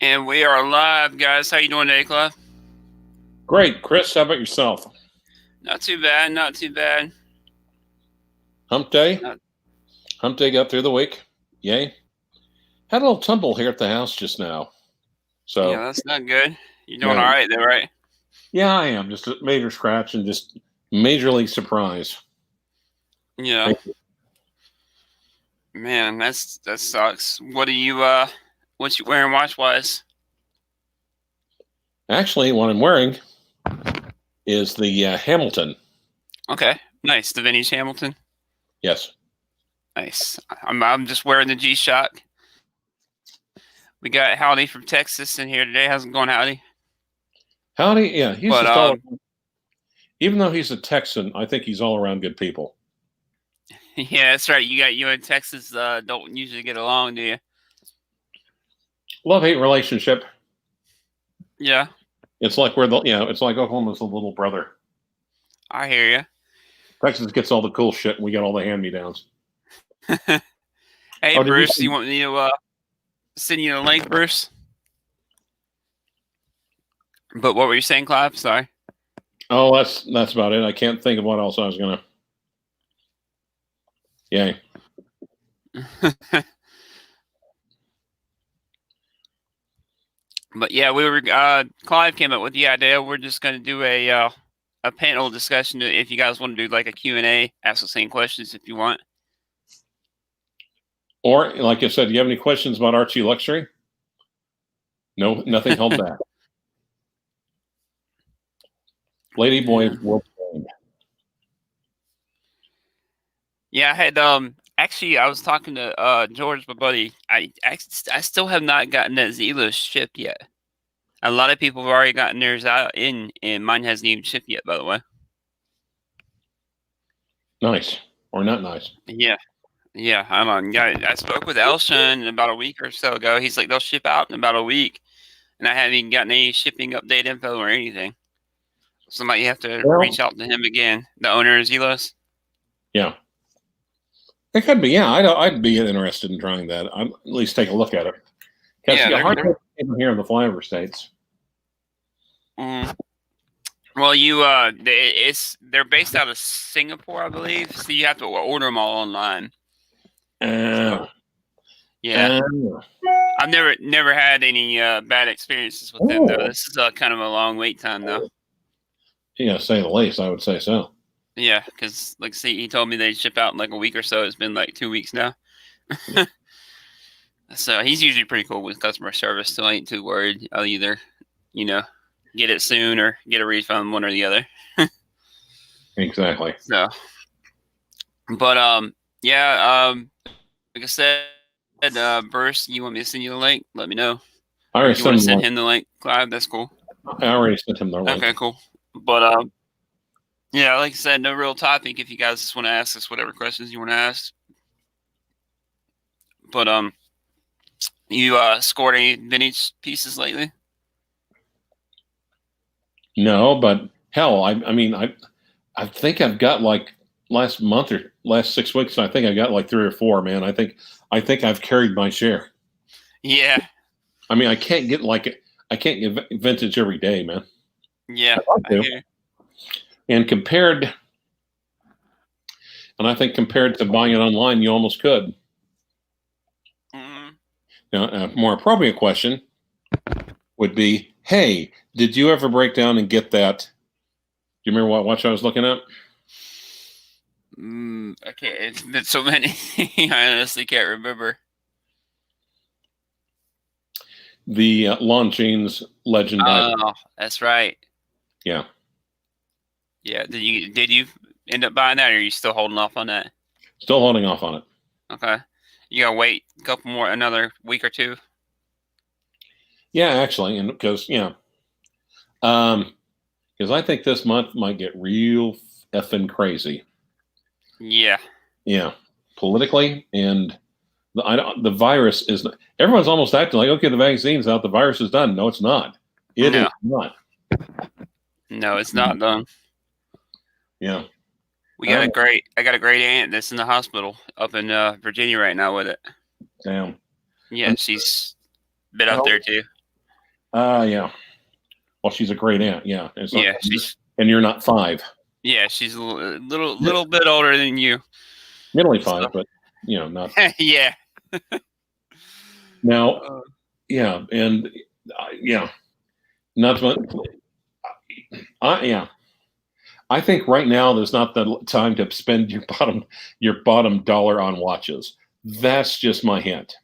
And we are live, guys. How you doing today, Clyve? Great. Chris, how about yourself? Not too bad. Not too bad. Hump day? Not, Hump day got through the week. Yay. Had a little tumble here at the house just now. yeah, So, that's not good. You're doing all no. right, though, right? Yeah, I am. Just a major scratch and just majorly surprised. Yeah. Thank you. Man, that sucks. What you wearing watch wise? Actually, what I'm wearing is the Hamilton. Okay, nice. The vintage Hamilton. Yes. Nice. I'm just wearing the G-Shock. We got Howdy from Texas in here today. How's it going, Howdy? Howdy. Yeah, he's But just all, even though he's a Texan, I think he's all around good people. yeah, that's right. You in Texas don't usually get along, do you? Love-hate relationship. Yeah, It's like it's like Oklahoma's a little brother. I hear you. Texas gets all the cool shit and we get all the hand-me-downs. Hey, Oh, did you Bruce, see? you want me to send you the link, Bruce? But what were you saying, Clive? Sorry. Oh, that's about it. I can't think of what else I was gonna. Yay. But yeah, we were. Clive came up with the idea. We're just going to do a panel discussion. If you guys want to do like a Q&A, ask the same questions if you want. Or, like I said, do you have any questions about Archie Luxury? No, nothing held back. Lady Boy will trained. Yeah, I had actually I was talking to George, my buddy. I still have not gotten that Zila shipped yet. A lot of people have already gotten theirs out in, and mine hasn't even shipped yet, by the way. Nice. Or not nice. Yeah. Yeah, I spoke with Elshan about a week or so ago. He's like, they'll ship out in about a week, and I haven't even gotten any shipping update info or anything. So might have to Well, reach out to him again. The owner is Elos. yeah. It could be, yeah. I'd be interested in trying that. I'd at least take a look at it. Because Yeah, you hard they're to here in the flyover states. well, they're based out of Singapore, I believe. So you have to order them all online. So, yeah, I've never had any bad experiences with them though. This is kind of a long wait time though. Yeah, say the least. I would say so. Yeah, because like see, he told me they ship out in like a week or so. It's been like 2 weeks now. So he's usually pretty cool with customer service, so I ain't too worried. I'll either, get it soon or get a refund, one or the other. Exactly. So, but yeah, like I said, Bruce, you want me to send you the link? Let me know. I already You want to sent send him the link, Clyve? That's cool. I already sent him the link. Okay, cool. But yeah, like I said, no real topic. If you guys just want to ask us whatever questions you want to ask. But you scored any vintage pieces lately? No, but hell, I mean, I think I've got like last month or last 6 weeks. I think I got like 3 or 4. Man, I think I've carried my share. Yeah. I mean, I can't get vintage every day, man. Yeah. I do. And I think compared to buying it online, you almost could. Mm-hmm. Now, a more appropriate question would be, hey, did you ever break down and get that? Do you remember what watch I was looking at? Okay, it's been so many. I honestly can't remember. The Longines Legend. Oh, that's right. Yeah. Yeah. Did you end up buying that, or are you still holding off on that? Still holding off on it. Okay. You gotta wait another week or two. Yeah, actually, and because I think this month might get real effing crazy. Yeah. Yeah, politically, and the virus is. Everyone's almost acting like, okay, the vaccine's out, the virus is done. No, it's not. It is not. No, it's not done. Yeah. I got a great aunt that's in the hospital up in Virginia right now with it. Damn. Yeah, she's been up there too. Yeah. Well, she's a great aunt. Yeah. Yeah, and you're not 5. Yeah, she's a little bit older than you. Middle 5, but not. Yeah. Now, yeah, and yeah, not much. Yeah. I think right now there's not the time to spend your bottom dollar on watches. That's just my hint.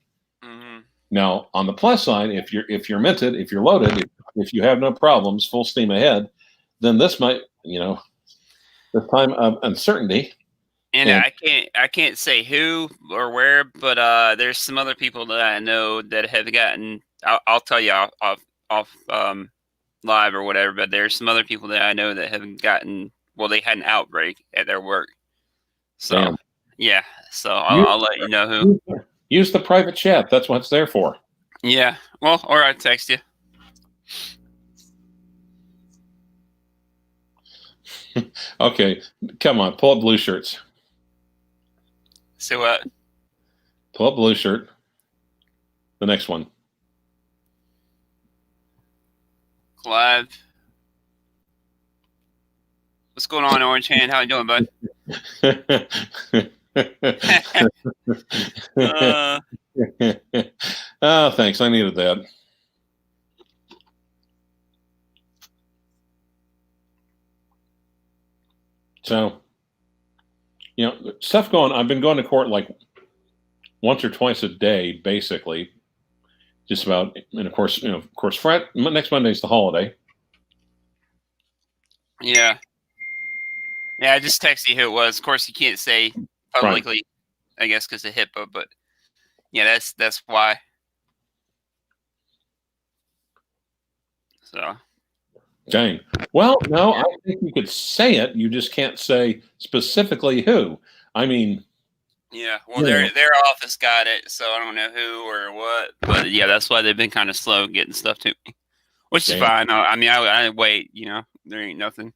Mm-hmm. Now, on the plus side, if you're minted, if you're loaded, if you have no problems, full steam ahead, then this might, the time of uncertainty. And I can't say who or where, but there's some other people that I know that have gotten. I'll tell you off live or whatever. But there's some other people that I know that have gotten. Well, they had an outbreak at their work. So Damn. yeah. So I'll let you know who. Use the private chat. That's what it's there for. Yeah. Well, or I text you. Okay, come on, pull up blue shirts. So what? Pull up blue shirt. The next one. Clyve. What's going on, Orange Hand? How you doing, bud? Oh, thanks. I needed that. So, stuff going. I've been going to court like once or twice a day, basically, just about. And of course, next Monday's the holiday. Yeah. Yeah, I just texted you who it was. Of course, you can't say publicly, right. I guess, because of HIPAA. But yeah, that's why. So. Dang. Well, no, I think you could say it. You just can't say specifically who. I mean. Yeah, well, their office got it, so I don't know who or what. But yeah, that's why they've been kind of slow getting stuff to me, which is fine. I mean, I wait. There ain't nothing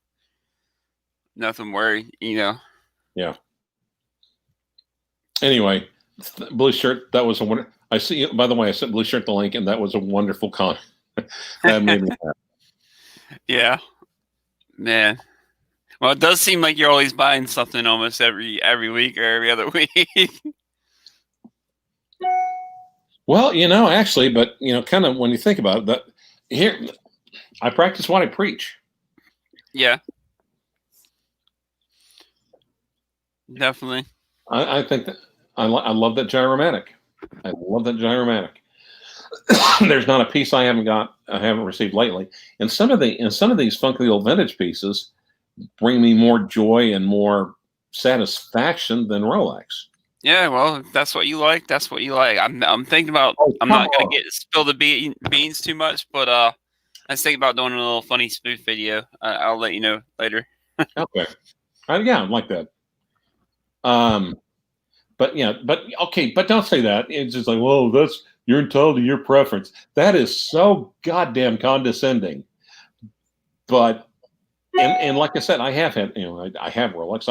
worried. Yeah. Anyway, blue shirt. That was a wonder. I see. By the way, I sent blue shirt the link, and that was a wonderful con. That made me happy. Yeah, man. Well, it does seem like you're always buying something almost every week or every other week. Well, actually, but kind of when you think about it, that here, I practice what I preach. Yeah, definitely. I think that I love that gyromatic. I love that gyromatic. There's not a piece I haven't received lately. And some of these funky old vintage pieces bring me more joy and more satisfaction than Rolex. Yeah, well, if that's what you like, that's what you like. I'm thinking about. I'm not gonna spill the beans too much, but I was thinking about doing a little funny spoof video. I'll let you know later. Okay. Yeah, I like that. But okay, but don't say that. It's just like, whoa, you're entitled to your preference. That is so goddamn condescending. But and like I said, I have had I have Rolex.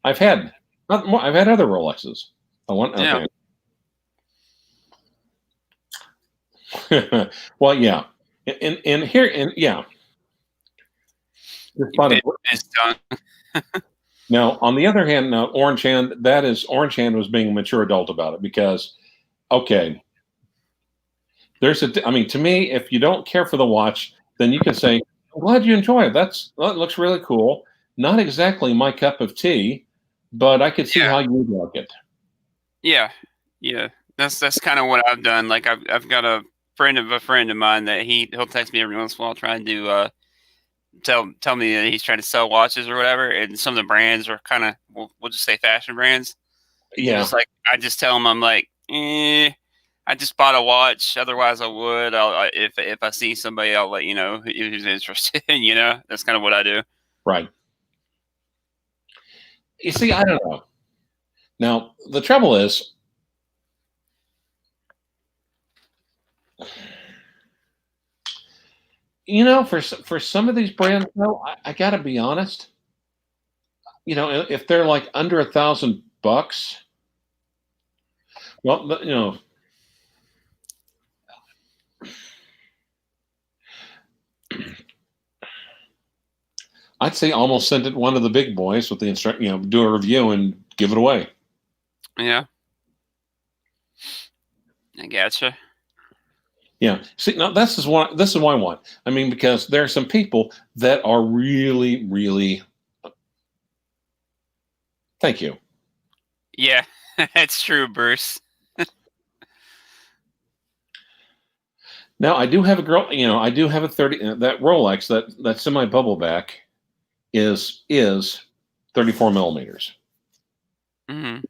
I've had other Rolexes. Okay. Well, yeah, and here and yeah. Now, on the other hand, Orange Hand was being a mature adult about it because, okay, to me, if you don't care for the watch, then you can say, I'm glad you enjoy it. That looks really cool. Not exactly my cup of tea, but I could see how you would like it. Yeah. Yeah. That's kind of what I've done. Like I've got a friend of mine that he'll text me every once in a while trying to tell me that he's trying to sell watches or whatever, and some of the brands are kind of we'll just say fashion brands. Yeah. Just like I just tell him I'm like, I just bought a watch. Otherwise, I would. If I see somebody, I'll let you know who's interested. That's kind of what I do. Right. You see, I don't know. Now the trouble is, for some of these brands, though, I got to be honest. If they're like under $1,000, well, I'd say almost send it one of the big boys with the do a review and give it away. Yeah. I gotcha. Yeah. See, now this is what I want. I mean, because there are some people that are really, really. Thank you. Yeah, that's true, Bruce. Now I do have a girl. I do have a 30. That Rolex, that semi bubble back, is 34 millimeters. Mm-hmm.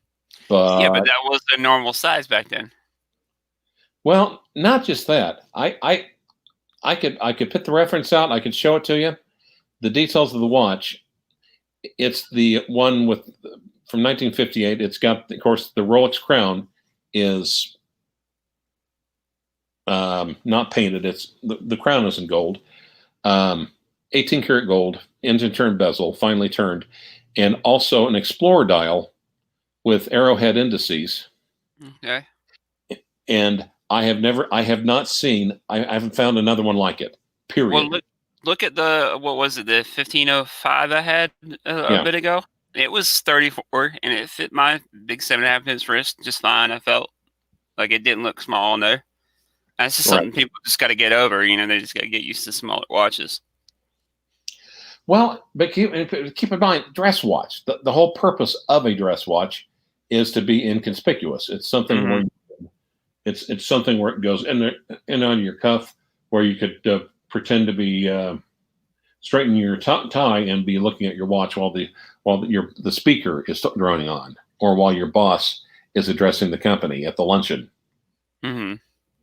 But Yeah, but that was the normal size back then. Well, not just that. I could put the reference out. I could show it to you. The details of the watch. It's the one from 1958. It's got, of course, the Rolex crown is not painted. It's the crown is in gold. 18 karat gold, engine turned bezel, finely turned, and also an Explorer dial with arrowhead indices. Okay. And I have not seen, I haven't found another one like it. Period. Well, look at what was it, the 1505 I had a bit ago? It was 34, and it fit my big 7.5 inch wrist just fine. I felt like it didn't look small in there. That's just something people just got to get over. They just got to get used to smaller watches. Well, but keep in mind, dress watch. The whole purpose of a dress watch is to be inconspicuous. It's something where it's something where it goes in on your cuff, where you could pretend to be straightening your tie and be looking at your watch while the speaker is droning on, or while your boss is addressing the company at the luncheon. Mm-hmm.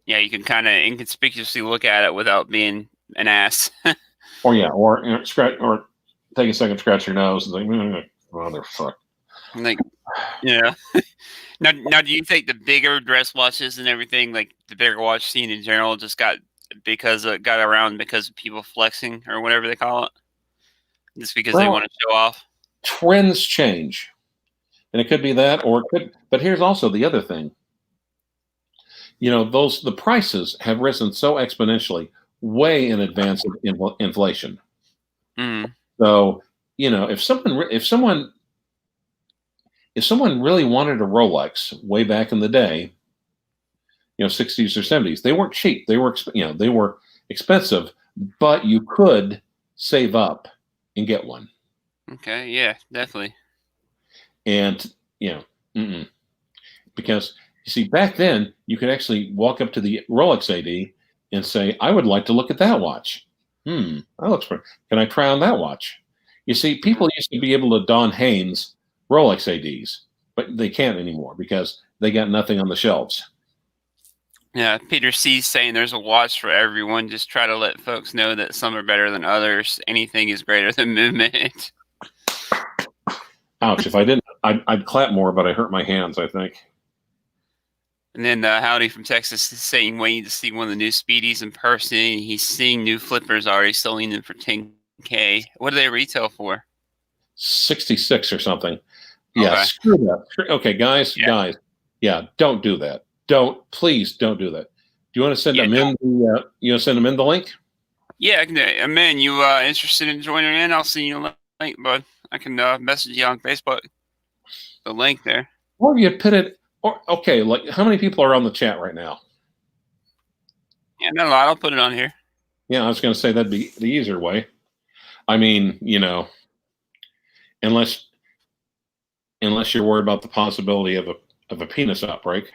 Yeah, you can kind of inconspicuously look at it without being an ass. or scratch, or take a second, scratch your nose, and think, motherfucker. Like, yeah. Now, do you think the bigger dress watches and everything, like the bigger watch scene in general, just got around because of people flexing or whatever they call it, just because they want to show off? Trends change, and it could be that, or it could. But here's also the other thing. The prices have risen so exponentially, way in advance of inflation. Mm. So, if someone really wanted a Rolex way back in the day, 60s or 70s, they weren't cheap. They were expensive, but you could save up and get one. Okay, yeah, definitely. And because you see, back then you could actually walk up to the Rolex AD and say, "I would like to look at that watch. That looks pretty. Can I try on that watch?" You see, people used to be able to don Hanes Rolex ADs, but they can't anymore because they got nothing on the shelves. Yeah, Peter C's saying there's a watch for everyone. Just try to let folks know that some are better than others. Anything is greater than movement. Ouch! If I didn't, I'd clap more, but I hurt my hands, I think. And then Howdy from Texas is saying waiting to see one of the new Speedies in person. He's seeing new flippers already selling them for $10K. What do they retail for? 66 or something. Yeah, okay. Screw that. Okay, guys, don't do that. Please don't do that. Do you want to send them in? Send them in the link? Yeah, I'm in. You interested in joining in? I'll send you a link, bud. I can message you on Facebook. The link there. Or you put it. Okay, like how many people are on the chat right now? Yeah, not a lot. I'll put it on here. Yeah, I was going to say that'd be the easier way. I mean, unless you're worried about the possibility of a penis outbreak.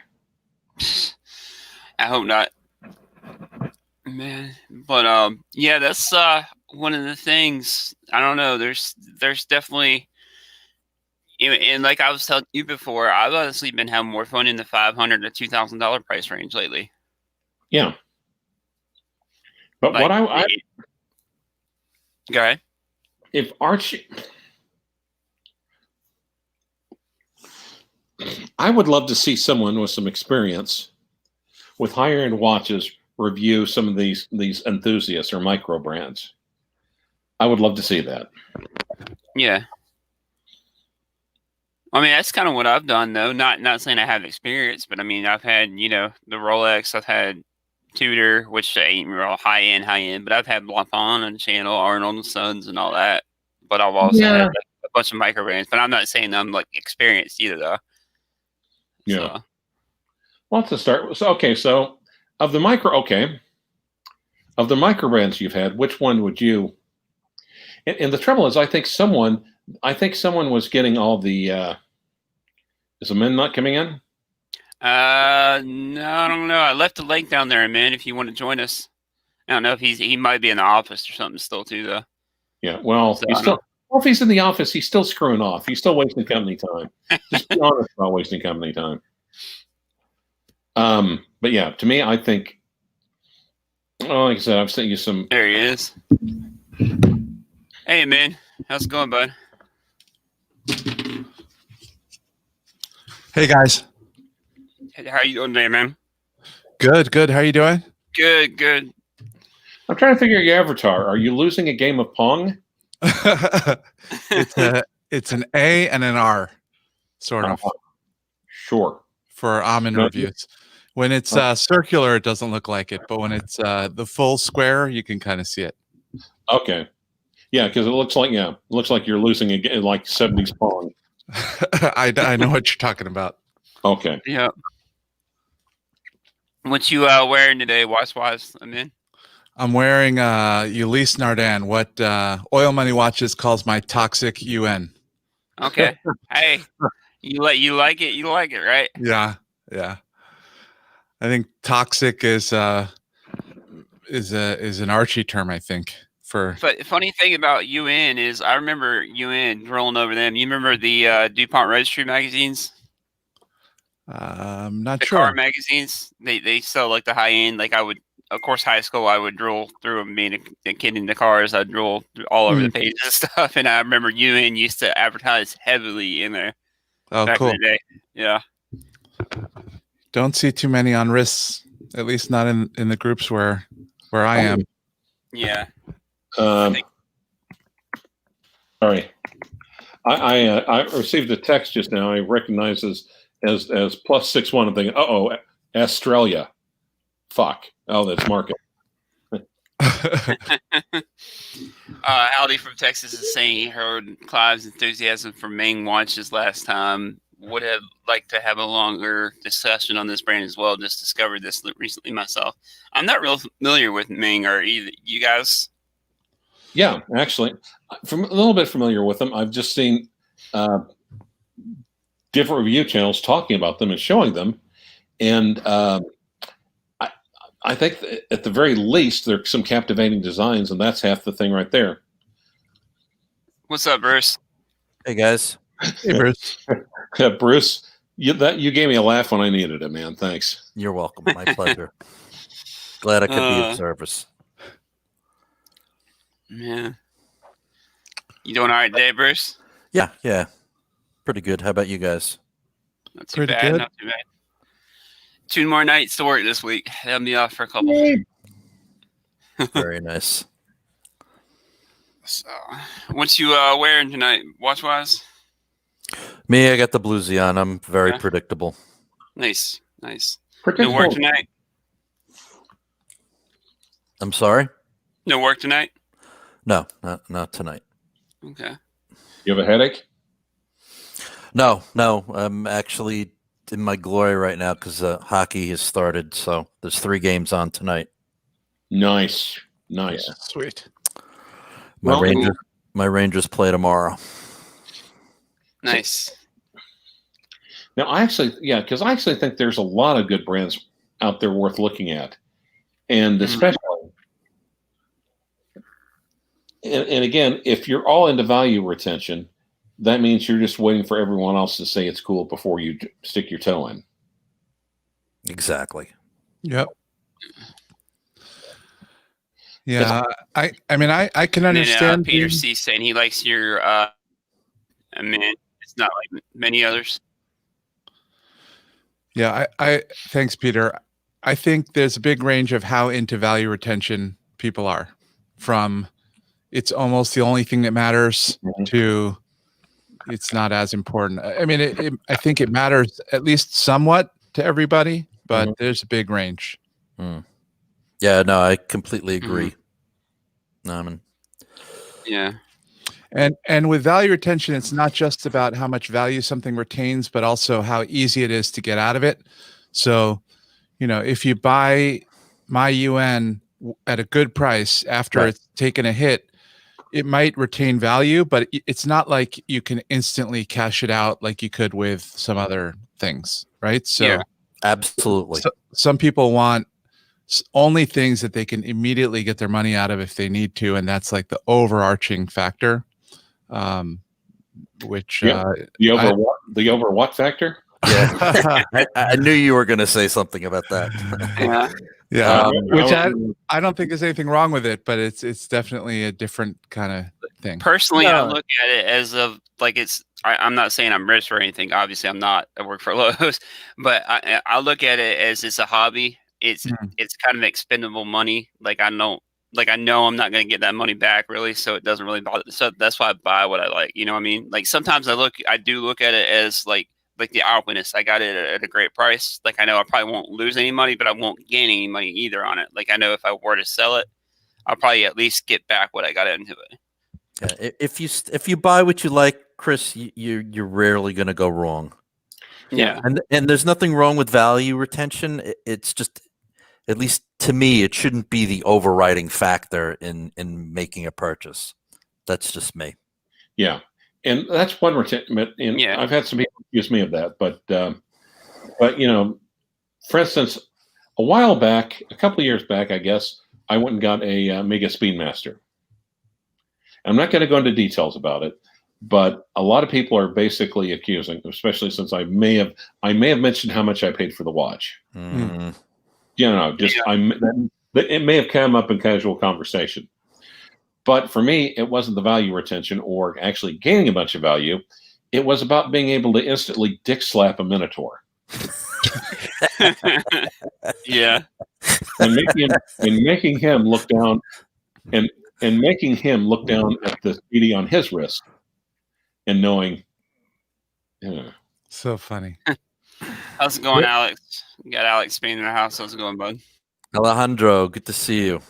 I hope not, man. But yeah, that's one of the things. I don't know. There's definitely. And like I was telling you before, I've honestly been having more fun in the $500 to $2,000 price range lately. Yeah. But like, what go ahead. If Archie, I would love to see someone with some experience with higher end watches review some of these enthusiasts or micro brands. I would love to see that. Yeah. I mean, that's kind of what I've done, though. Not saying I have experience, but I mean, I've had, the Rolex, I've had Tudor, which ain't real high end, but I've had Blancpain on the channel, Arnold and Sons and all that. but I've also had like, a bunch of micro brands. But I'm not saying I'm like experienced either, though. Yeah. So. Well, to start, so of the micro brands you've had, which one would you? And the trouble is, I think someone was getting all the. Is the men not coming in? No, I don't know. I left a link down there, man. If you want to join us, I don't know if he might be in the office or something still too, though. Yeah, well, So, he's still. Well, if he's in the office, he's still screwing off. He's still wasting company time. Just be honest about wasting company time. But yeah, to me, I think. Oh, like I said, I've sent you some. There he is. Hey, man, how's it going, bud? Hey guys. Hey, how you doing today, man? Good. How you doing? Good. I'm trying to figure out your avatar. Are you losing a game of Pong? It's an A and an R, sort of. Sure. For almond reviews. When it's circular, it doesn't look like it, but when it's the full square, you can kind of see it. Okay. Yeah, because it looks like you're losing a game like 70s Pong. I know what you're talking about. Okay. Yeah. What you wearing today, wise? I'm wearing Ulysse Nardin, what Oil Money Watches calls my toxic UN. Okay. Hey, you like it? You like it, right? Yeah. I think toxic is an Archie term, I think. But funny thing about UN is I remember UN rolling over them. You remember the DuPont Registry magazines? I'm not the sure. Car magazines. They sell like the high end. Like I would, of course, high school. I would drool through them. Being a kid in the cars, I'd drool all over the pages and stuff. And I remember UN used to advertise heavily in there. Oh, back cool. in the day. Yeah. Don't see too many on wrists, at least not in the groups where I am. Yeah. Sorry. I received a text just now. I recognize as +61. I'm thinking, Australia. Fuck. Oh, that's market. Aldi from Texas is saying he heard Clyve's enthusiasm for Ming watches last time. Would have liked to have a longer discussion on this brand as well. Just discovered this recently myself. I'm not real familiar with Ming, or either you guys. Yeah, actually, from a little bit familiar with them. I've just seen different review channels talking about them and showing them, and I think at the very least there's some captivating designs, and that's half the thing right there. What's up, Bruce? Hey guys. Hey, Bruce. Bruce, you gave me a laugh when I needed it, man. Thanks. You're welcome. My pleasure. Glad I could be of service. Yeah. You doing all right today, Bruce? Yeah. Pretty good. How about you guys? Not too bad. Not too bad. 2 more nights to work this week. I'll be off for a couple. Very nice. So, what you wearing tonight, watch-wise? Me, I got the bluesy on. I'm very predictable. Nice. Predictable. No work tonight? I'm sorry? No work tonight? No, not tonight. Okay. You have a headache? No. I'm actually in my glory right now because hockey has started. So there's 3 games on tonight. Nice. Yeah. Sweet. My Rangers play tomorrow. Nice. Now, I actually think there's a lot of good brands out there worth looking at, and especially, and again, if you're all into value retention, that means you're just waiting for everyone else to say it's cool before you stick your toe in. Exactly. Yep. Yeah, I mean, I can understand. Peter C saying he likes your. It's not like many others. Yeah, I thanks, Peter. I think there's a big range of how into value retention people are. From it's almost the only thing that matters to it's not as important. I mean, I think it matters at least somewhat to everybody, but there's a big range. Yeah, no, I completely agree. Yeah. And with value retention, it's not just about how much value something retains, but also how easy it is to get out of it. So, if you buy my UN at a good price after it's taken a hit, it might retain value, but it's not like you can instantly cash it out like you could with some other things, right? So, absolutely. So, some people want only things that they can immediately get their money out of if they need to, and that's like the overarching factor. Which the over what factor? Yeah, I knew you were going to say something about that. Which I don't think there's anything wrong with it, but it's definitely a different kind of thing. Personally, I look at it as I'm not saying I'm rich or anything. Obviously, I'm not. I work for Lowe's, but I look at it as it's a hobby. It's kind of expendable money. I know I'm not going to get that money back really, so it doesn't really bother. So that's why I buy what I like. You know what I mean? Sometimes I do look at it as like the Alpinist. I got it at a great price. I know I probably won't lose any money, but I won't gain any money either on it. I know if I were to sell it, I'll probably at least get back what I got into it. Yeah, if you buy what you like, Chris, you're rarely going to go wrong. Yeah, and there's nothing wrong with value retention. It's just, at least to me, it shouldn't be the overriding factor in making a purchase. That's just me. Yeah, and that's one retention. I've had some people accuse me of that, but for instance, a while back, a couple of years back, I guess, I went and got a Mega Speedmaster. I'm not going to go into details about it, but a lot of people are basically accusing, especially since I may have mentioned how much I paid for the watch. Mm-hmm. It may have come up in casual conversation, but for me, it wasn't the value retention or actually gaining a bunch of value. It was about being able to instantly dick slap a Minotaur. Yeah, and making him look down and making him look down at the CD on his wrist and knowing. So funny. How's it going, Alex? You got Alex Spain in the house. How's it going, bud? Alejandro, good to see you.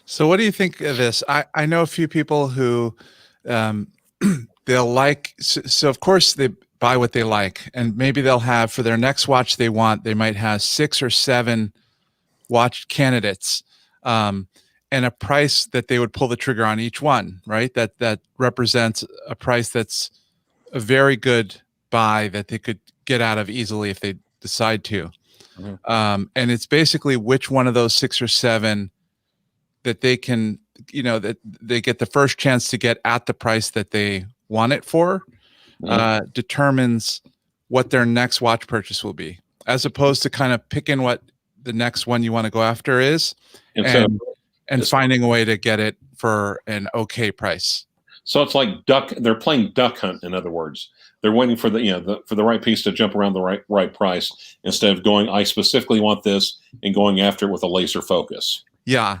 So what do you think of this? I know a few people who they'll like, so of course they buy what they like, and maybe they'll have for their next watch they might have 6 or 7 watch candidates, and a price that they would pull the trigger on each one, right? That represents a price that's a very good buy that they could get out of easily if they decide to. Mm-hmm. And it's basically which one of those 6 or 7 that they can, that they get the first chance to get at the price that they want it for, determines what their next watch purchase will be, as opposed to kind of picking what the next one you want to go after is, and finding a way to get it for an okay price. So it's like they're playing duck hunt. In other words, they're waiting for for the right piece to jump around the right price, instead of going, I specifically want this, and going after it with a laser focus. Yeah.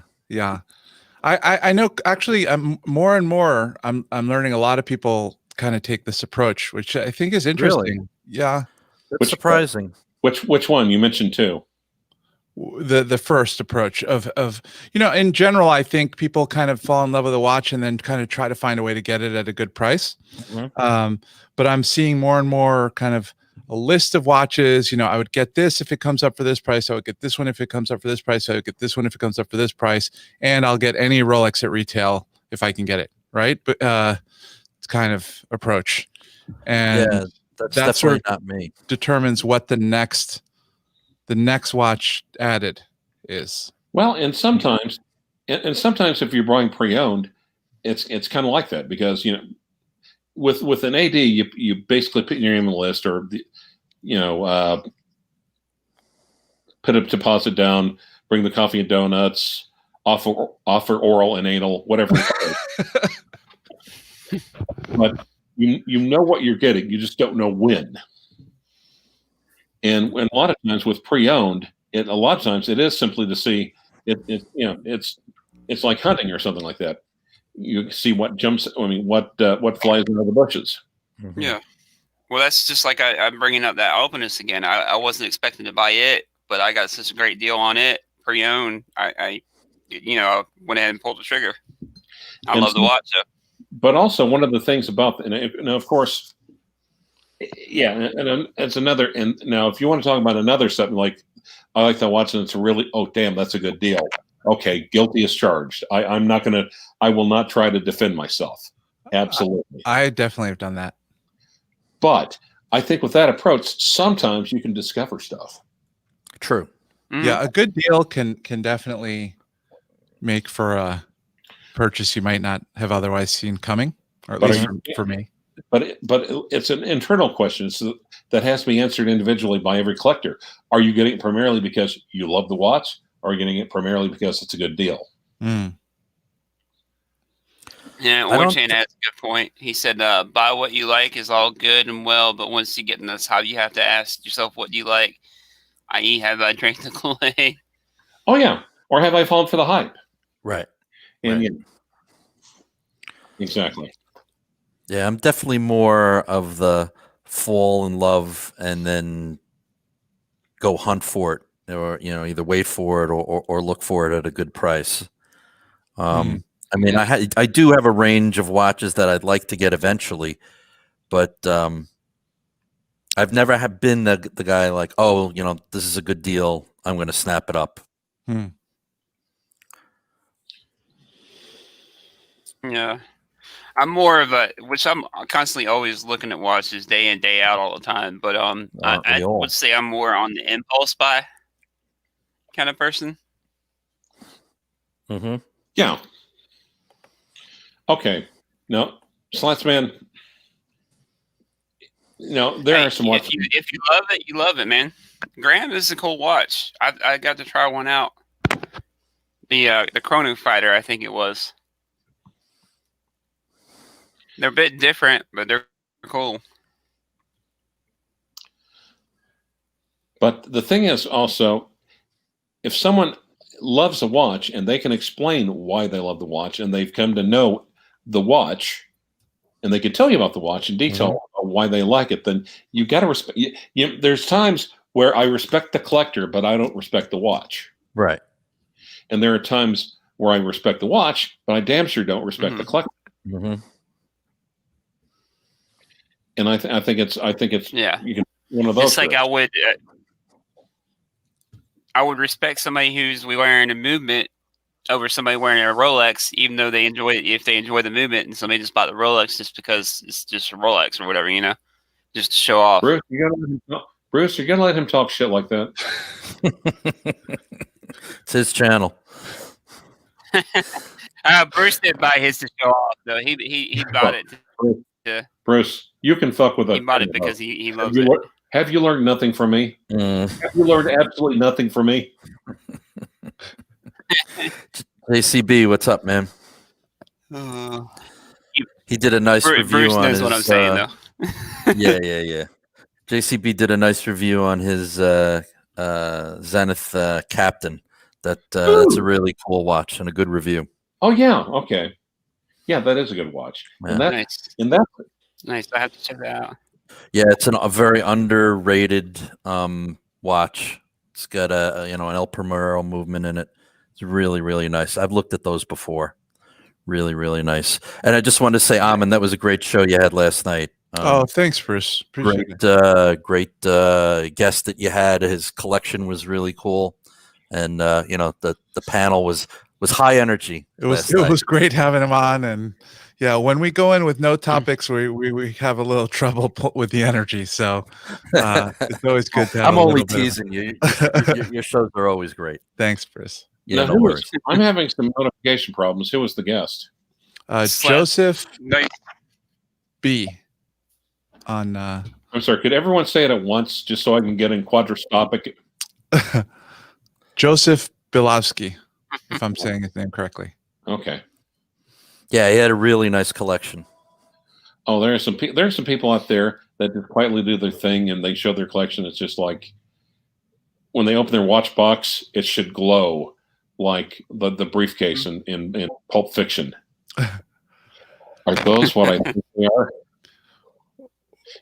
I know actually more and more I'm learning a lot of people kind of take this approach, which I think is interesting. Really? Yeah. That's surprising. Which one? You mentioned 2. The first approach of in general, I think people kind of fall in love with a watch and then kind of try to find a way to get it at a good price. Mm-hmm. But I'm seeing more and more kind of a list of watches. I would get this if it comes up for this price. I would get this one if it comes up for this price. I would get this one if it comes up for this price, and I'll get any Rolex at retail if I can get it. Right, but it's kind of approach, and that's definitely not me. Determines what the next watch added is. Well, and sometimes if you're buying pre-owned, it's kind of like that, because with an AD you basically put your name on the list, or put a deposit down, bring the coffee and donuts, offer oral and anal, whatever it is. But you know what you're getting, you just don't know when. And a lot of times with pre-owned, a lot of times it is simply to see it's like hunting or something like that. You see what flies into the bushes. Mm-hmm. Yeah. Well, that's just like I'm bringing up that Alpinist again. I wasn't expecting to buy it, but I got such a great deal on it pre-owned. I went ahead and pulled the trigger. I love the watch. So. but also one of the things about, and of course, yeah, and it's another. And now, if you want to talk about another something like, I like that watch, and it's really, oh damn, that's a good deal. Okay, guilty as charged. I'm not gonna. I will not try to defend myself. Absolutely, I definitely have done that. But I think with that approach, sometimes you can discover stuff. True. Yeah, a good deal can definitely make for a purchase you might not have otherwise seen coming, or at least for me. But it's an internal question that has to be answered individually by every collector. Are you getting it primarily because you love the watch, or are you getting it primarily because it's a good deal? Mm. Yeah, Orchan has a good point. He said, buy what you like is all good and well, but once you get in this hobby, you have to ask yourself what you like, i.e. have I drank the Kool-Aid? Oh, yeah. Or have I fallen for the hype? Right. And right. Exactly. Yeah, I'm definitely more of the fall in love and then go hunt for it, or either wait for it or look for it at a good price. I mean, I do have a range of watches that I'd like to get eventually, but I've never been the guy like, oh, this is a good deal, I'm going to snap it up. Yeah. I'm more of a, which I'm constantly always looking at watches day in, day out all the time. But I would say I'm more on the impulse buy kind of person. Mm-hmm. Yeah. Okay. No, Slatsman. There are some watches. If you love it, you love it, man. Graham is a cool watch. I got to try one out. The Chrono Fighter, I think it was. They're a bit different, but they're cool. But the thing is also, if someone loves a watch and they can explain why they love the watch and they've come to know the watch and they can tell you about the watch in detail why they like it, then you got to respect. There's times where I respect the collector, but I don't respect the watch. Right. And there are times where I respect the watch, but I damn sure don't respect the collector. Mm-hmm. And I think it's you can, one of those. It's like I would respect somebody who's wearing a movement over somebody wearing a Rolex, even though if they enjoy the movement, and somebody just bought the Rolex just because it's just a Rolex or whatever, just to show off. Bruce, you're gonna let him talk shit like that. It's his channel. Bruce did buy his to show off, though. He bought it. Bruce, you can fuck with it. He bought it because he loves it. Have you learned nothing from me? Have you learned absolutely nothing from me? JCB, what's up, man? He did a nice review Bruce on knows his, what I'm saying, though. yeah. JCB did a nice review on his Zenith Captain. That's a really cool watch and a good review. Oh yeah, okay, yeah, that is a good watch. Yeah. Nice. I have to check that out. Yeah, it's a very underrated watch. It's got an El Primero movement in it. It's really, really nice. I've looked at those before. Really, really nice. And I just wanted to say, Amin, that was a great show you had last night. Thanks, Bruce. Appreciate it. Great guest that you had. His collection was really cool, and the panel was high energy. It was great having him on, and yeah, when we go in with no topics, we have a little trouble with the energy. So it's always good to have. I'm only teasing you. Your shows are always great. Thanks, Bruce. Yeah, no worries. I'm having some notification problems. Who was the guest? Joseph B. On. I'm sorry. Could everyone say it at once, just so I can get in quadroscopic? Joseph Bilowski, if I'm saying his name correctly. Okay. Yeah, he had a really nice collection. Oh, there are some people out there that just quietly do their thing and they show their collection. It's just like when they open their watch box, it should glow like the briefcase in Pulp Fiction. Are those what I think they are?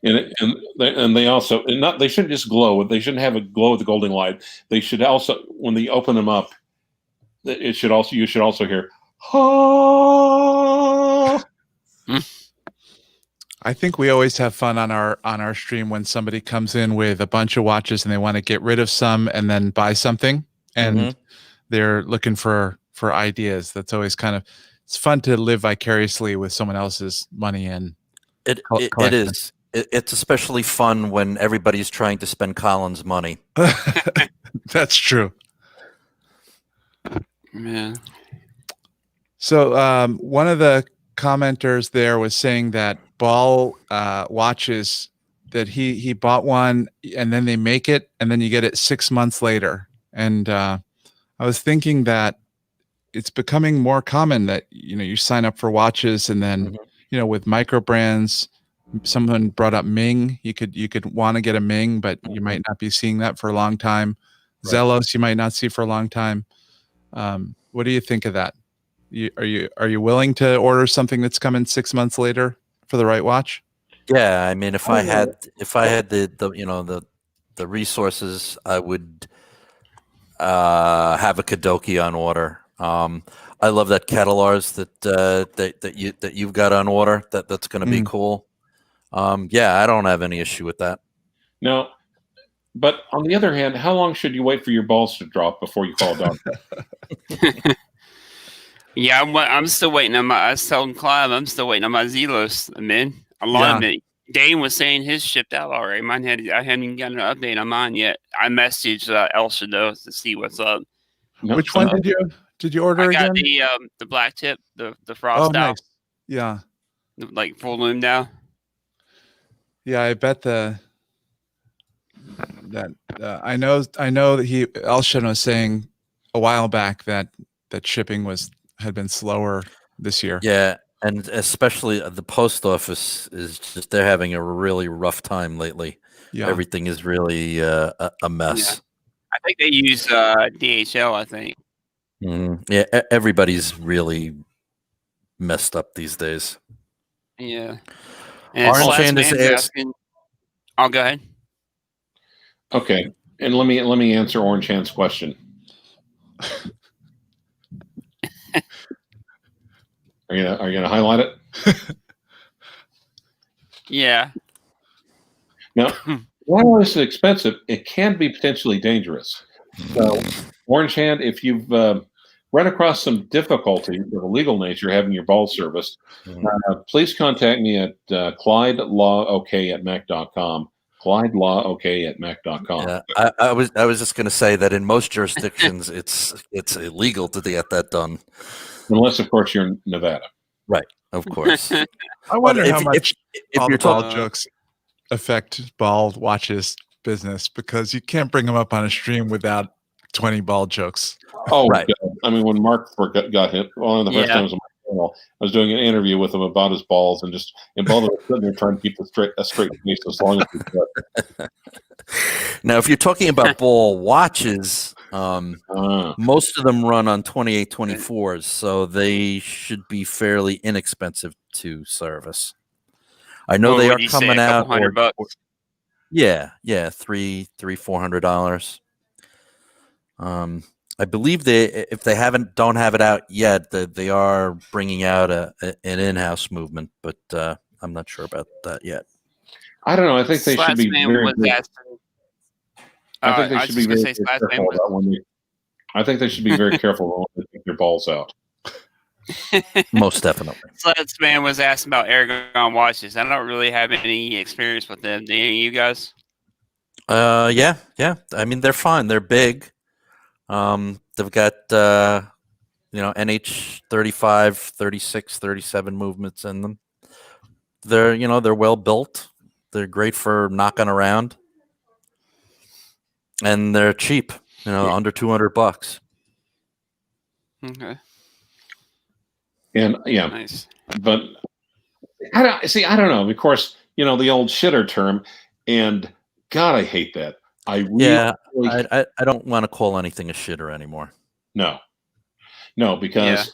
And they also they shouldn't just glow. They shouldn't have a glow with the golden light. They should also, when they open them up, you should also hear. Oh. I think we always have fun on our stream when somebody comes in with a bunch of watches and they want to get rid of some and then buy something, and they're looking for ideas. That's always it's fun to live vicariously with someone else's money and it is. It's especially fun when everybody's trying to spend Colin's money. That's true. Man. So one of the commenters there was saying that Ball watches, that he bought one and then they make it and then you get it 6 months later. And I was thinking that it's becoming more common that you sign up for watches and then with micro brands. Someone brought up Ming. You could want to get a Ming, but you might not be seeing that for a long time. Right. Zelos you might not see for a long time. What do you think of that? Are you willing to order something that's coming 6 months later for the right watch? Yeah, I mean, if I had the resources, I would have a Kadoki on order. I love that Catalars that you've got on order. That's going to be cool. Yeah, I don't have any issue with that. No, but on the other hand, how long should you wait for your balls to drop before you call done? Yeah, I'm still waiting on I was telling Clyve, I'm still waiting on my Zelos, man. A lot of it. Dane was saying his shipped out already. I haven't even gotten an update on mine yet. I messaged Elsha though to see what's up. No, which one did you order again? I got the black tip, the frost out. Nice. Yeah. Like full loom down. Yeah, I bet I know that Elshan was saying a while back that shipping had been slower this year. Yeah, and especially the post office they're having a really rough time lately. Yeah. Everything is really a mess. Yeah. I think they use DHL, I think. Yeah, everybody's really messed up these days. Yeah. Orange Hand is asking. I'll go ahead. Okay, and let me answer Orange Hand's question. Are you gonna highlight it? Yeah. Now, while this is expensive, it can be potentially dangerous. So, Orange Hand, if you've run across some difficulty of a legal nature having your ball serviced, please contact me at ClydeLawOK@Mac.com. ClydeLawOK@Mac.com. Yeah, I was just going to say that in most jurisdictions, it's illegal to get that done, unless of course you're in Nevada. Right, of course. I wonder how much if your ball jokes affect ball watches business, because you can't bring them up on a stream without 20 ball jokes. Oh, right. God. I mean, when Mark got hit, one of the first times on my channel, I was doing an interview with him about his balls, and both of us sitting there trying to keep a straight face as long as we could. Now, if you're talking about ball watches, most of them run on 2824s, so they should be fairly inexpensive to service. I know they are coming out. $100. Yeah, $300-$400. I believe if they don't have it out yet, they are bringing out an in-house movement, but I'm not sure about that yet. I don't know. I think they should be very. I think they should be very careful about when they. I think they should be very careful when they take their balls out. Most definitely. Slutsman was asking about Aragon watches. I don't really have any experience with them. Do any of you guys? Yeah. I mean, they're fine. They're big. They've got NH 35, 36, 37 movements in them. They're well built. They're great for knocking around, and they're cheap. Under $200. Okay. And nice. But I don't know. Of course, the old shitter term, and God, I hate that. I don't want to call anything a shitter anymore. No, because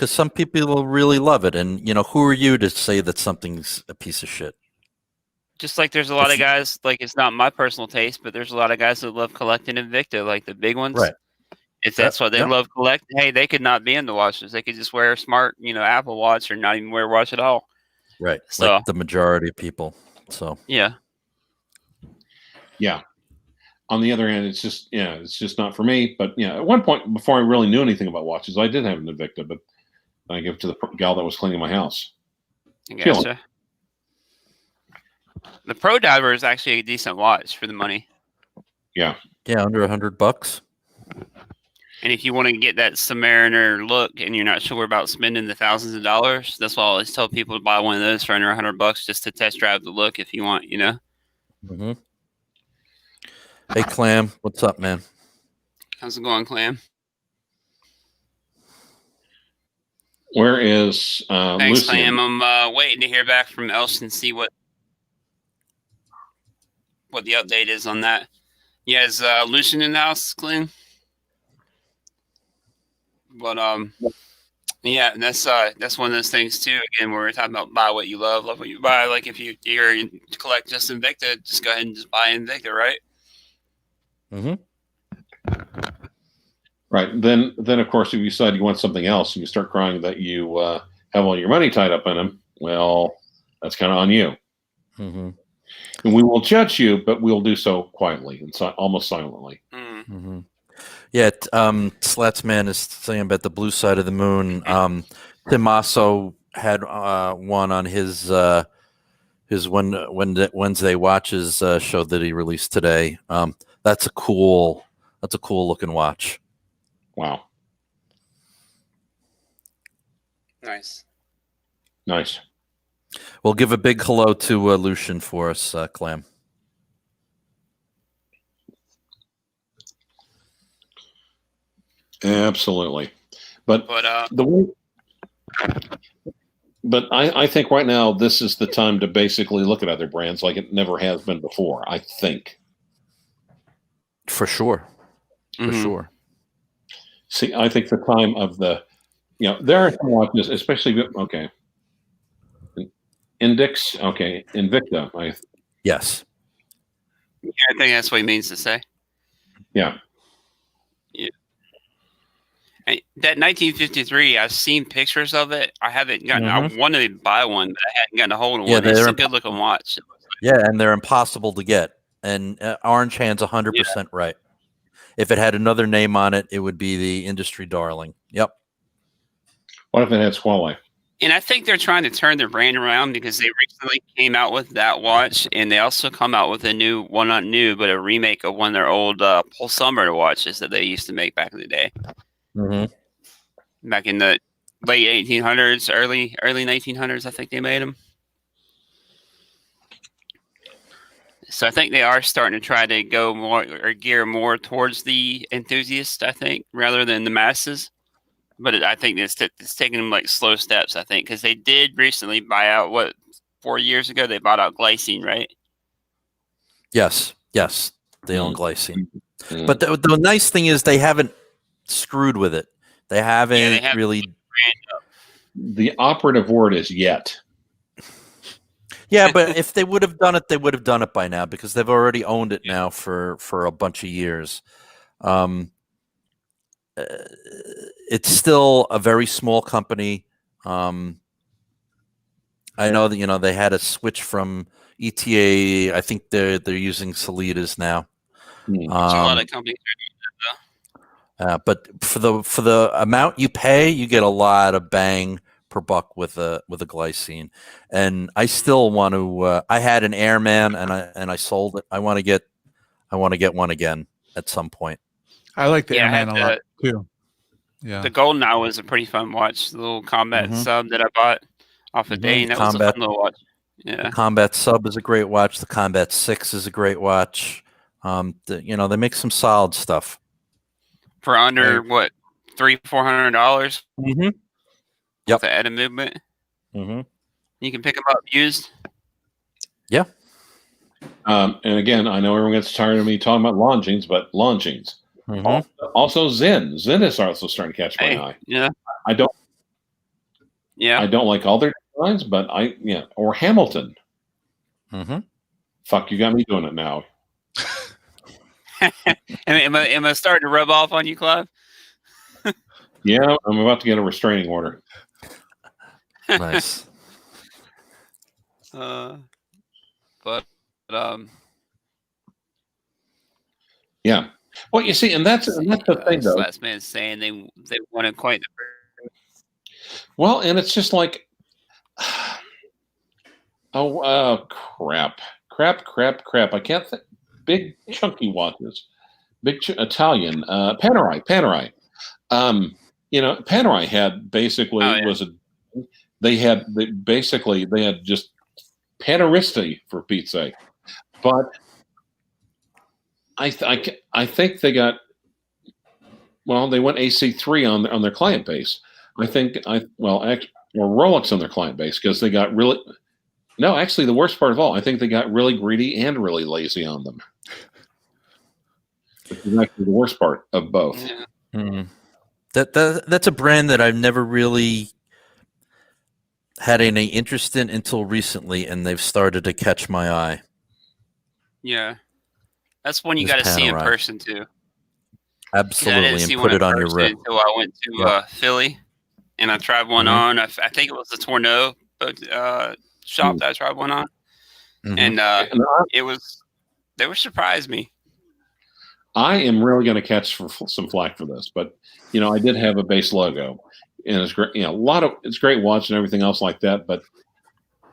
some people will really love it, and who are you to say that something's a piece of shit? Just like there's a lot of guys, like it's not my personal taste, but there's a lot of guys that love collecting Invicta, like the big ones. Right. If that's what they love collecting, hey, they could not be into watches. They could just wear a smart, Apple Watch or not even wear a watch at all. Right. So like the majority of people. So yeah. On the other hand, it's just not for me. But at one point before I really knew anything about watches, I did have an Invicta, but I gave it to the gal that was cleaning my house. I gotcha. The Pro Diver is actually a decent watch for the money. Yeah, under $100. And if you want to get that Submariner look and you're not sure about spending the thousands of dollars, that's why I always tell people to buy one of those for under $100 just to test drive the look if you want, Mm-hmm. Hey, Clam, what's up, man? How's it going, Clam? Where is Thanks, Lucian? Clam. I'm waiting to hear back from Elsh and see what the update is on that. Yeah, is Lucian in the house, Clam? But yeah, that's one of those things too. Again, where we're talking about buy what you love what you buy. Like if you collect just Invicta, just go ahead and just buy Invicta, right? Mm-hmm. Right. Then of course, if you decide you want something else and you start crying that you have all your money tied up in them, well, that's kind of on you. Mm-hmm. And we will judge you, but we'll do so quietly and almost silently. Mm-hmm. Yeah, Slatsman is saying about the blue side of the moon. Tim Masso had one on his Wednesday watches show that he released today. That's a cool looking watch. Wow. Nice. We'll give a big hello to Lucian for us, Clam. Absolutely. But I think right now this is the time to basically look at other brands like it never has been before, I think. For sure. For sure. See, I think the time of there are some watches, especially, Index, Invicta. Yes. Yeah, I think that's what he means to say. Yeah. That 1953, I've seen pictures of it. I haven't gotten. I wanted to buy one, but I hadn't gotten a hold of one. It's a good looking watch. Yeah, and they're impossible to get. And Orange Hand's 100% right. If it had another name on it, it would be the industry darling. Yep. What if it had Squally? And I think they're trying to turn their brand around because they recently came out with that watch, and they also come out with a new, well, not new, but a remake of one of their old Pulsar watches that they used to make back in the day. Mm-hmm. Back in the late 1800s, early 1900s, I think they made them. So I think they are starting to try to go more or gear more towards the enthusiast, I think, rather than the masses. But I think it's taking them like slow steps, I think, because they did recently buy out, 4 years ago, they bought out Glycine, right? Yes. They own Glycine. But the nice thing is they haven't screwed with it. They haven't really. The operative word is yet. Yeah, but if they would have done it, they would have done it by now because they've already owned it now for a bunch of years. It's still a very small company. I know that they had a switch from ETA. I think they're using Solitas now. A lot of companies are doing that, though. But for the amount you pay, you get a lot of bang per buck with a Glycine. And I still want to. I had an Airman and I sold it. I want to get one again at some point. I like the Airman a lot too. Yeah, the Golden Eye was a pretty fun watch. The little combat sub that I bought off of Dane. That was a fun little watch. Yeah, the Combat Sub is a great watch. The Combat 6 is a great watch. They make some solid stuff for under $300-$400. Mm-hmm. Yep. The Edda movement. Mm-hmm. You can pick them up used. Yeah. And again, I know everyone gets tired of me talking about Longines, but Longines. Mm-hmm. Also, Zen. Zen is also starting to catch my eye. Yeah. I don't like all their designs, but or Hamilton. Mm-hmm. Fuck, you got me doing it now. Am I starting to rub off on you, Clyve? Yeah, I'm about to get a restraining order. Nice. But Yeah. Well, you see, and that's the thing, though. Last Man saying they wanted quite the. Well, and it's just like, crap. I can't think. Big chunky watches, Italian, Panerai. Panerai had basically they had just Paneristi, for Pete's sake. But I think they got, they went AC3 on their client base. Rolex on their client base, because they got really. No, actually, the worst part of all, I think they got really greedy and really lazy on them. Which is actually the worst part of both. Yeah. Mm. That's a brand that I've never really had any interest in until recently, and they've started to catch my eye. Yeah, that's one you got to see in person too. Absolutely, and put it on your wrist. Until I went to Philly, and I tried one on. I think it was the Tourneau shop that I tried one on, and they were surprised me. I am really going to catch some flack for this, but I did have a base logo, and it's great. It's great watch and everything else like that. But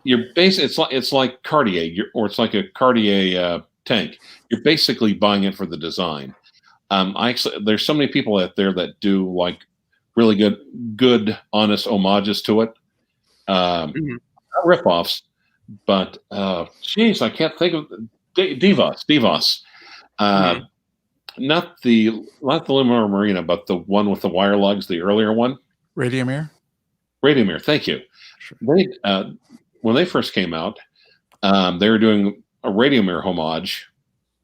your base, it's like Cartier, or it's like a Cartier tank. You're basically buying it for the design. There's so many people out there that do like really good, honest homages to it. Not ripoffs, but geez, I can't think of Divas. Not the Luminar Marina, but the one with the wire lugs, the earlier one. Radiomir, thank you. Sure. They when they first came out, they were doing a Radiomir homage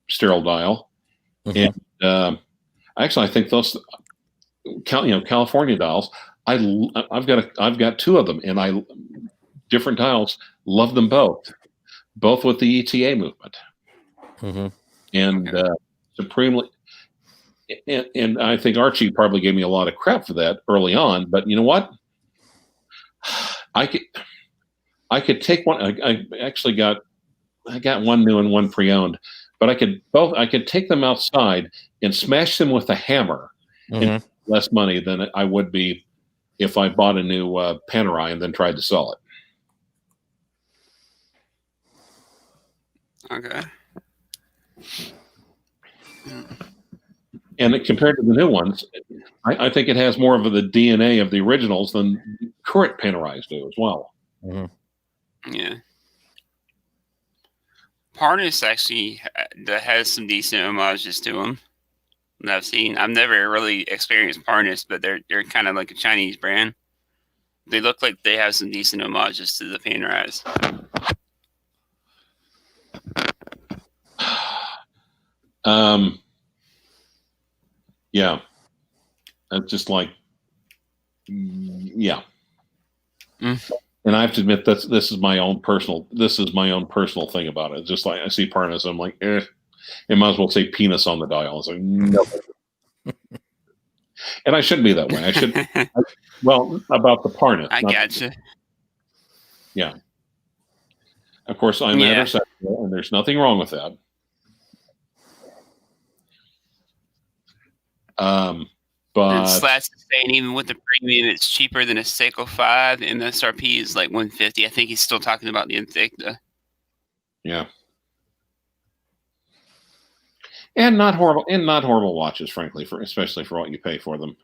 sterile dial, and actually, I think those California dials. I've got two of them, and different dials. Love them both with the ETA movement, and supremely. And I think Archie probably gave me a lot of crap for that early on, but you know what? I could take one. I got one new and one pre-owned, but I could take them outside and smash them with a hammer, and less money than I would be if I bought a new Panerai and then tried to sell it. Okay. And compared to the new ones, I think it has more of the DNA of the originals than current Panerais do as well. Yeah. Parnas actually that has some decent homages to them that I've seen. I've never really experienced Parnas, but they're kind of like a Chinese brand. They look like they have some decent homages to the Panerais. Yeah, it's just like, yeah. And I have to admit this is my own personal thing about it. It's just like I see Parnas, I'm like, it might as well say penis on the dial. It's like, no. And I shouldn't be that way. I should. About the Parnas. I gotcha. Yeah. Of course, I'm heterosexual, and there's nothing wrong with that. But Slash is saying even with the premium, it's cheaper than a Seiko 5. MSRP is like $150. I think he's still talking about the Invicta. Yeah. And not horrible watches, frankly, especially for what you pay for them.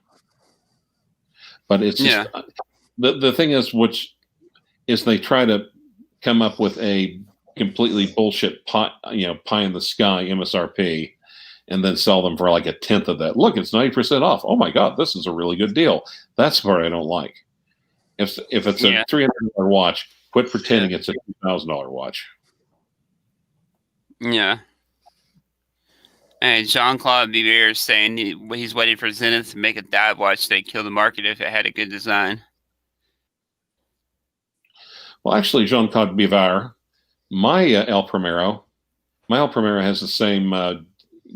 But it's just the thing is, which is they try to come up with a completely bullshit pie in the sky MSRP, and then sell them for like a tenth of that. Look, it's 90% off. Oh my God, this is a really good deal. That's the part I don't like. If it's a $300 watch, quit pretending it's a $2,000 watch. Yeah. And Jean-Claude Biver is saying he's waiting for Zenith to make a dive watch that kill the market if it had a good design. Well, actually, Jean-Claude Biver, my El Primero has the same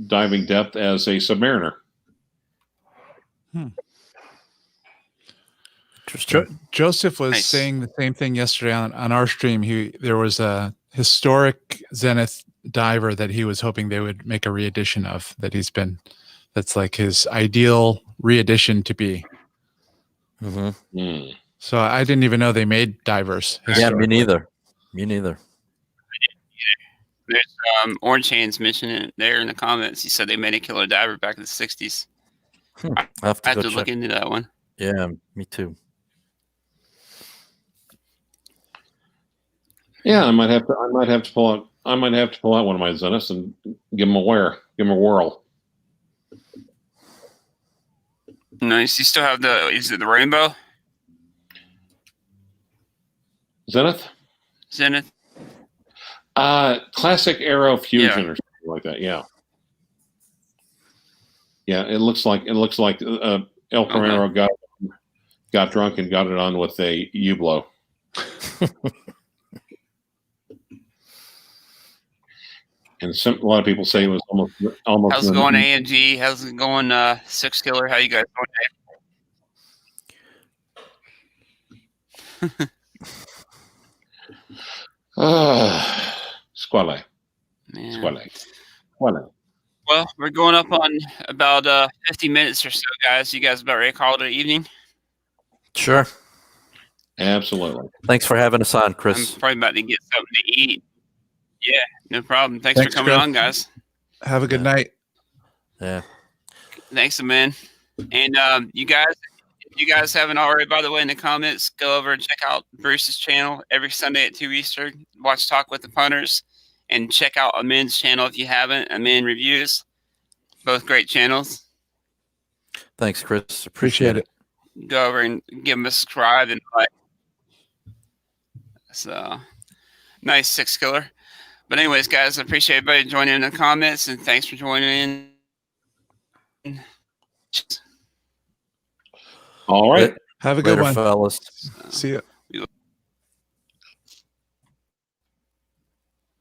diving depth as a Submariner. Joseph was Nice. saying the same thing yesterday on our stream. There was a historic Zenith diver that he was hoping they would make a re-edition of, that's like his ideal re-edition to be. So I didn't even know they made divers. Yeah, me neither. There's Orange Hands mentioning it there in the comments. He said they made a killer diver back in the 60s. I have I have to look into that one. Yeah, me too. Yeah, I might have to pull out one of my Zeniths and give them a whirl. Nice. You still have is it the rainbow? Zenith? Classic Aero Fusion or something like that. Yeah. Yeah, it looks like El Primero got drunk and got it on with a U-blow. And a lot of people say it was almost. How's it going, AMG? How's it going, Six Killer? How you guys doing? Squale. Well, we're going up on about 50 minutes or so, guys. You guys about ready to call it an evening? Sure. Absolutely. Thanks for having us on, Chris. I'm probably about to get something to eat. Yeah, no problem. Thanks for coming on, guys. Have a good night. Yeah. Thanks, man. And you guys, if you guys haven't already, by the way, in the comments, go over and check out Bruce's channel every Sunday at 2 Eastern. Watch Talk with the Punters. And check out Amin's channel if you haven't. Amin Reviews. Both great channels. Thanks, Chris. Appreciate it. Go over and give them a subscribe and like. So, nice, Six Killer. But anyways, guys, I appreciate everybody joining in the comments, and thanks for joining in. All right. Have a good one, fellas. See you.